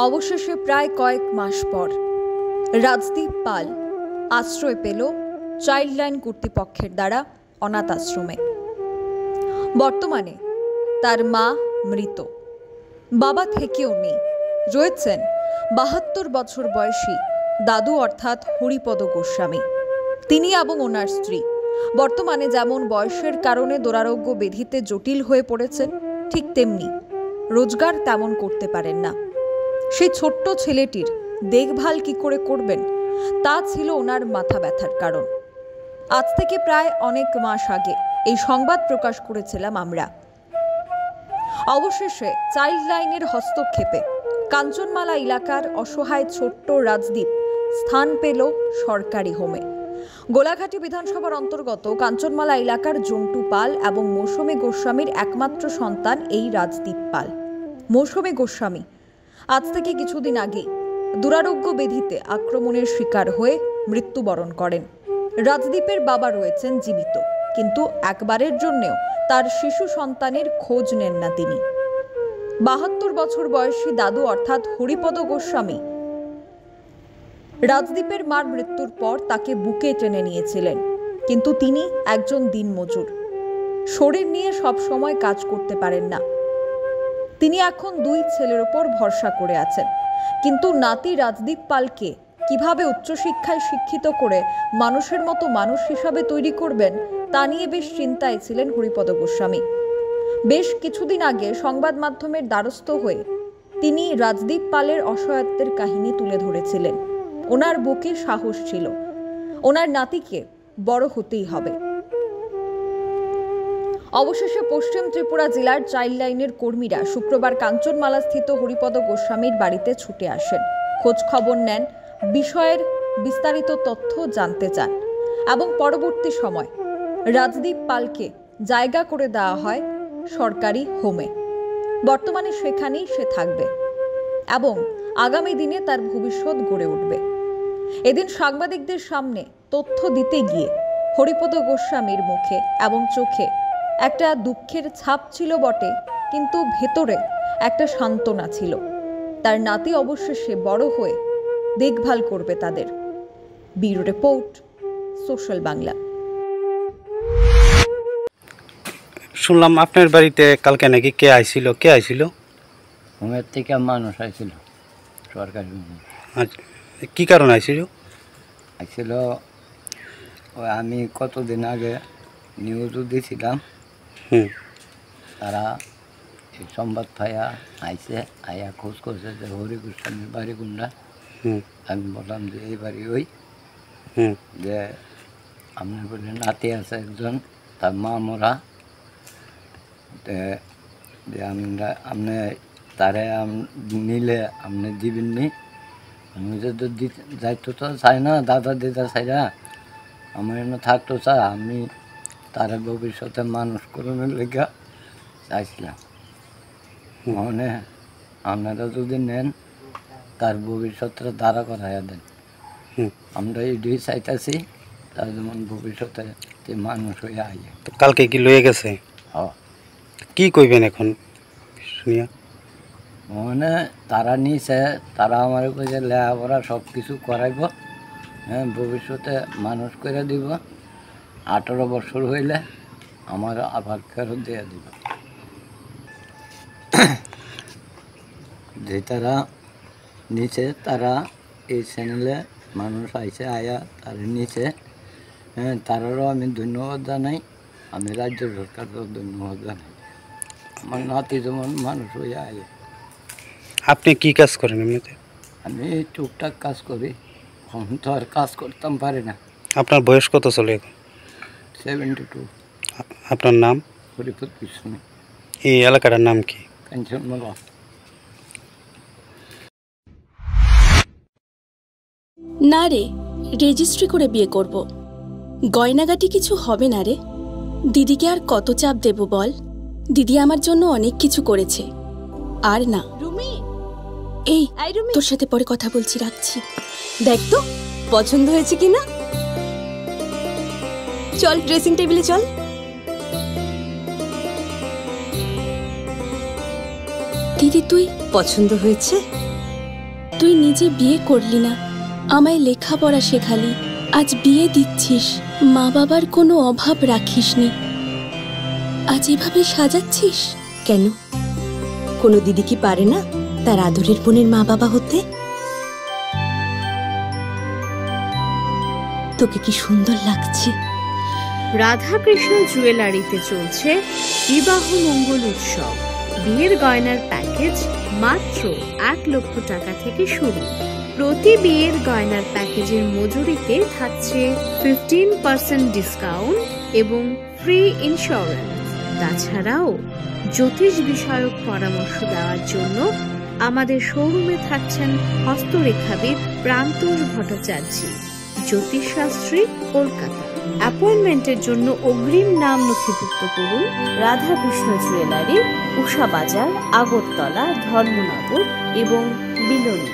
অবশেষে প্রায় কয়েক মাস পর রাজদীপ পাল আশ্রয় পেল চাইল্ডলাইন কর্তৃপক্ষের দ্বারা অনাথ আশ্রমে। বর্তমানে তার মা মৃত, বাবা থেকেও নেই, রয়েছেন ৭২ বছর বয়সী দাদু অর্থাৎ হরিপদ গোস্বামী। তিনি এবং ওনার স্ত্রী বর্তমানে যেমন বয়সের কারণে দুরারোগ্য ব্যাধিতে জটিল হয়ে পড়েছেন, ঠিক তেমনি রোজগার তেমন করতে পারেন না। সেই ছোট্ট ছেলেটির দেখভাল কি করে করবেন তা ছিল ওনার মাথা ব্যথার কারণ। আজ থেকে প্রায় অনেক মাস আগে এই সংবাদ প্রকাশ করেছিলাম আমরা। অবশেষে চাইল্ড লাইনের হস্তক্ষেপে কাঞ্চনমালা এলাকার অসহায় ছোট্ট রাজদীপ স্থান পেল সরকারি হোমে। গোলাঘাটি বিধানসভার অন্তর্গত কাঞ্চনমালা এলাকার জন্টু পাল এবং মৌসুমী গোস্বামীর একমাত্র সন্তান এই রাজদীপ পাল। মৌসুমী গোস্বামী আজ থেকে কিছুদিন আগে দুরারোগ্য ব্যাধিতে আক্রমণের শিকার হয়ে মৃত্যুবরণ করেন। রাজদীপের বাবা রয়েছেন জীবিত, কিন্তু একবারের জন্যেও তার শিশু সন্তানের খোঁজ নেন না তিনি। ৭২ বছর বয়সী দাদু অর্থাৎ হরিপদ গোস্বামী রাজদীপের মার মৃত্যুর পর তাকে বুকে টেনে নিয়েছিলেন, কিন্তু তিনি একজন দিনমজুর, শরীর নিয়ে সব সময় কাজ করতে পারেন না। তিনি এখন 2 ছেলের ওপর ভরসা করে আছেন, কিন্তু নাতি রাজদীপ পালকে কিভাবে উচ্চশিক্ষায় শিক্ষিত করে মানুষের মতো মানুষ হিসাবে তৈরি করবেন তা নিয়ে বেশ চিন্তায় ছিলেন হরিপদ গোস্বামী। বেশ কিছুদিন আগে সংবাদ মাধ্যমের দ্বারস্থ হয়ে তিনি রাজদীপ পালের অসহায়ত্বের কাহিনী তুলে ধরেছিলেন। ওনার বুকে সাহস ছিল, ওনার নাতিকে বড় হতেই হবে। অবশেষে পশ্চিম ত্রিপুরা জেলার চাইল্ড লাইনের কর্মীরা শুক্রবার কাঞ্চনমালা স্থিত হরিপদ গোস্বামীর বাড়িতে ছুটে আসেন, খোঁজ খবর নেন, বিষয়ের বিস্তারিত তথ্য জানতে চান এবং পরবর্তী সময় রাজদীপ পালকে জায়গা করে দেওয়া হয় সরকারি হোমে। বর্তমানে সেখানেই সে থাকবে এবং আগামী দিনে তার ভবিষ্যৎ গড়ে উঠবে। এদিন সাংবাদিকদের সামনে তথ্য দিতে গিয়ে হরিপদ গোস্বামীর মুখে এবং চোখে একটা দুঃখের ছাপ ছিল বটে, কিন্তু ভেতরে একটা সান্ত্বনা ছিল। তার নাতি অবশেষে বড় হয়ে দেখভাল করবে তাদের। Bureau report, social Bangla. শুনলাম আপনার বাড়িতে কালকে নাকি কে আইছিল? হোমের থেকে মানুষ আইছিল, সরকারি। আচ্ছা, কি কারণ আইছিল? ওই আমি কতদিন আগে নিউজও দিয়েছিলাম, তারা এই সংবাদ পাইয়া আইছে, আইয়া খোঁজ করছে যে হরি গোস্বামীর বাড়ি কোনটা। আমি বললাম যে এই বাড়ি ওই, যে আপনার বলে নাতি আছে একজন, তার মা মরা, যে আপনি তারে নিলে আপনি দিবেননি। আমি যদি যাইতো তো চাই না, দাদা দিদা চাই না, আমার এনে থাকতো চাই, আমি তারা ভবিষ্যতে মানুষ করানোর লেগে চাইছিলাম। মানে আপনারা যদি নেন তার ভবিষ্যৎটা দাঁড়া করাইয়া দেন। আমরা এটাই চাইতেছি, তার যেমন ভবিষ্যতে মানুষ হয়ে আইয়ে। কালকে কি লয়ে গেছে? হ্যাঁ। কি কইবেন এখন শুনিয়া? মানে তারা নিছে, তারা আমার কাছে লেখাপড়া সব কিছু করাইব, হ্যাঁ, ভবিষ্যতে মানুষ করে দিব। 18 বছর হইলে আমার আবার ফেরত দিয়ে দিব। যে তারা নিচে, তারা এই চ্যানেলে মানুষ আইছে, আয়া তারা নিচে, হ্যাঁ, তারারও আমি ধন্যবাদ জানাই, আমি রাজ্য সরকারকেও ধন্যবাদ জানাই। আমার নাতি যেমন মানুষ হয়ে আয়। আপনি কি কাজ করেন এমনিতে? আমি টুকটাক কাজ করি, এখন তো আর কাজ করতাম পারি না। আপনার বয়স কত চলে এখন? 72। আপনার নাম? হরিপদ গোস্বামী। এই এলাকাটার নাম কি? কাঞ্চনমালা। না রে, রেজিস্ট্রি করে বিয়ে করব। গয়নাগাটি কিছু হবে না রে। দিদিকে আর কত চাপ দেব বল? দিদি আমার জন্য অনেক কিছু করেছে। আর না। রুমি, এই রুমি, তোর সাথে পরে কথা বলছি, রাখছি। দেখ তো পছন্দ হয়েছে কিনা। চল ড্রেসিং টেবিলে চল। দিদি তুই পছন্দ হয়েছে? তুই নিজে বিয়ে করলি না, আমায় লেখাপড়া শেখালি, আজ বিয়ে দিচ্ছিস, মা বাবার কোনো অভাব রাখিসনি, আজ এভাবে সাজাচ্ছিস কেন? কোনো দিদি কি পারে না তার আদরের বোনের মা বাবা হতে? তোকে কি সুন্দর লাগছে। রাধাকৃষ্ণ জুয়েলারিতে চলছে বিবাহ মঙ্গল উৎসব। বিয়ের গয়নার প্যাকেজ মাত্র 1 লক্ষ টাকা থেকে শুরু। প্রতি বিয়ের গয়নার প্যাকেজের মজুরিতে থাকছে 15% ডিসকাউন্ট এবং ফ্রি ইন্স্যুরেন্স। তাছাড়াও জ্যোতিষ বিষয়ক পরামর্শ দেওয়ার জন্য আমাদের শোরুমে থাকছেন হস্তরেখাবিদ প্রান্তোষ ভট্টাচার্য, জ্যোতিষশাস্ত্রী, কলকাতা। অ্যাপয়েন্টমেন্টের জন্য অগ্রিম নাম নথিভুক্ত করুন রাধাকৃষ্ণ জুয়েলারি, উষা বাজার, আগরতলা, ধর্মনগর এবং বিলোনিয়া।